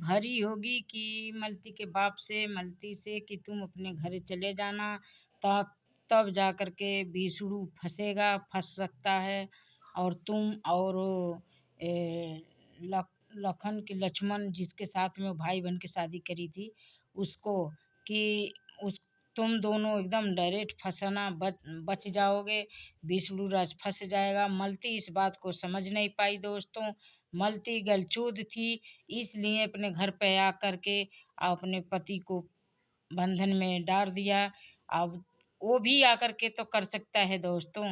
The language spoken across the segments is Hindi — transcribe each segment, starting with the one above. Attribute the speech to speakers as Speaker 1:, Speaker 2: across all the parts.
Speaker 1: भरी होगी कि मलती के बाप से, मलती से, कि तुम अपने घर चले जाना, तब तब जा कर के बीसड़ू फंसेगा, फंस सकता है। और तुम और ए, लखन के लक्ष्मण जिसके साथ में वो भाई बहन की शादी करी थी उसको, कि उस तुम दोनों एकदम डायरेक्ट फंसना, बच जाओगे, विष्णु राज फंस जाएगा। मलती इस बात को समझ नहीं पाई दोस्तों। मलती गलचूद थी, इसलिए अपने घर पे आ करके अपने पति को बंधन में डाल दिया। अब वो भी आकर के तो कर सकता है दोस्तों,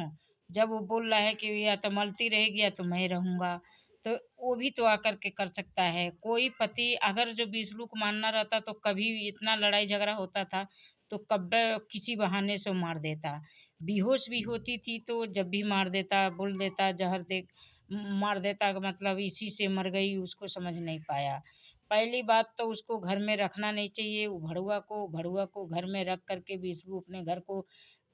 Speaker 1: जब वो बोल रहा है कि या तो मलती रहेगी या तो मैं रहूंगा, तो वो भी तो आकर के कर सकता है। कोई पति अगर जो विष्णु को मानना रहता तो कभी इतना लड़ाई झगड़ा होता था तो कब किसी बहाने से मार देता। बेहोश भी होती थी तो जब भी मार देता, बोल देता जहर दे मार देता, का मतलब इसी से मर गई, उसको समझ नहीं पाया। पहली बात तो उसको घर में रखना नहीं चाहिए, वो भड़ुआ को घर में रख करके विष्णु अपने घर को,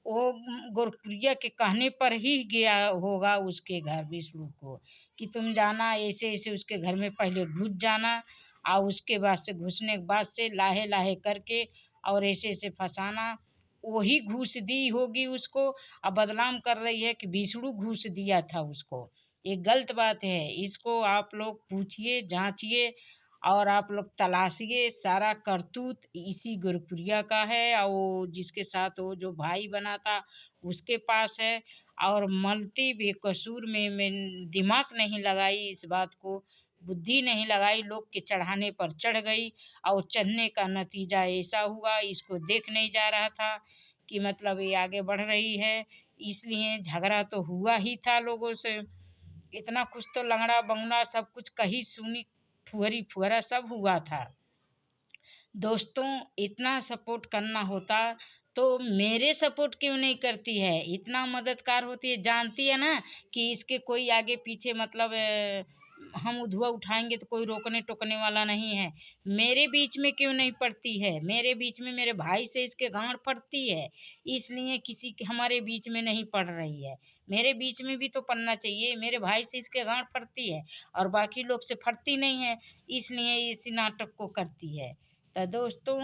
Speaker 1: वो गुरप्रिया के कहने पर ही गया होगा उसके घर विष्णु को, कि तुम जाना ऐसे ऐसे उसके घर में पहले घुस जाना, और उसके बाद से घुसने के बाद से लाहे लाहे करके और ऐसे ऐसे फंसाना। वही घूस दी होगी उसको, अब बदनाम कर रही है कि विष्णु घूस दिया था उसको। ये गलत बात है, इसको आप लोग पूछिए, जांचिए, और आप लोग तलाशिए। सारा करतूत इसी गुरप्रिया का है, और वो जिसके साथ वो जो भाई बना था उसके पास है। और मलती बेकसूर में दिमाग नहीं लगाई, इस बात को बुद्धि नहीं लगाई, लोग के चढ़ाने पर चढ़ गई, और चढ़ने का नतीजा ऐसा हुआ। इसको देख नहीं जा रहा था कि मतलब ये आगे बढ़ रही है, इसलिए झगड़ा तो हुआ ही था लोगों से। इतना कुछ तो लंगड़ा बंगड़ा सब कुछ कही सुनी, फुहरी फुहरा सब हुआ था दोस्तों। इतना सपोर्ट करना होता तो मेरे सपोर्ट क्यों नहीं करती है, इतना मददगार होती है, जानती है ना कि इसके कोई आगे पीछे मतलब हम उधुआ उठाएंगे तो कोई रोकने टोकने वाला नहीं है। मेरे बीच में क्यों नहीं पड़ती है, मेरे बीच में मेरे भाई से इसके गांठ पड़ती है, इसलिए किसी के हमारे बीच में नहीं पड़ रही है। मेरे बीच में भी तो पड़ना चाहिए, मेरे भाई से इसके गांठ पड़ती है और बाकी लोग से फटती नहीं है, इसलिए इसी नाटक को करती है। तो दोस्तों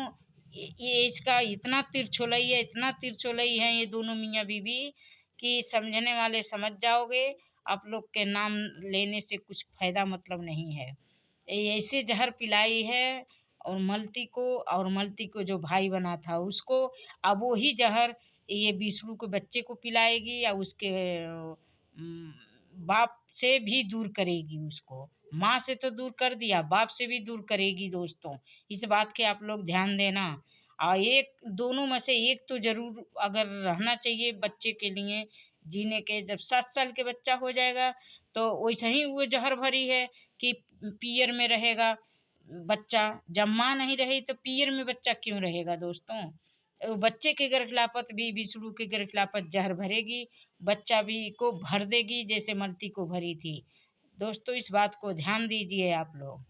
Speaker 1: ये इसका इतना तिरछोलई है, इतना तिरछोलई है ये दोनों मियाँ बीवी, कि समझने वाले समझ जाओगे। आप लोग के नाम लेने से कुछ फायदा मतलब नहीं है। ये ऐसे जहर पिलाई है और मलती को जो भाई बना था उसको, अब वो ही जहर ये विष्णु के बच्चे को पिलाएगी, या उसके अम, बाप से भी दूर करेगी उसको। माँ से तो दूर कर दिया, बाप से भी दूर करेगी दोस्तों। इस बात के आप लोग ध्यान देना। और एक दोनों में से एक तो जरूर अगर रहना चाहिए बच्चे के लिए जीने के। जब 7 साल के बच्चा हो जाएगा तो वैसे ही वो जहर भरी है कि पियर में रहेगा बच्चा। जब माँ नहीं रही तो पियर में बच्चा क्यों रहेगा दोस्तों। वो बच्चे के गिरखिलापत भी विष्णु के गिरखिलापत जहर भरेगी, बच्चा भी को भर देगी जैसे मलती को भरी थी। दोस्तों इस बात को ध्यान दीजिए आप लोग।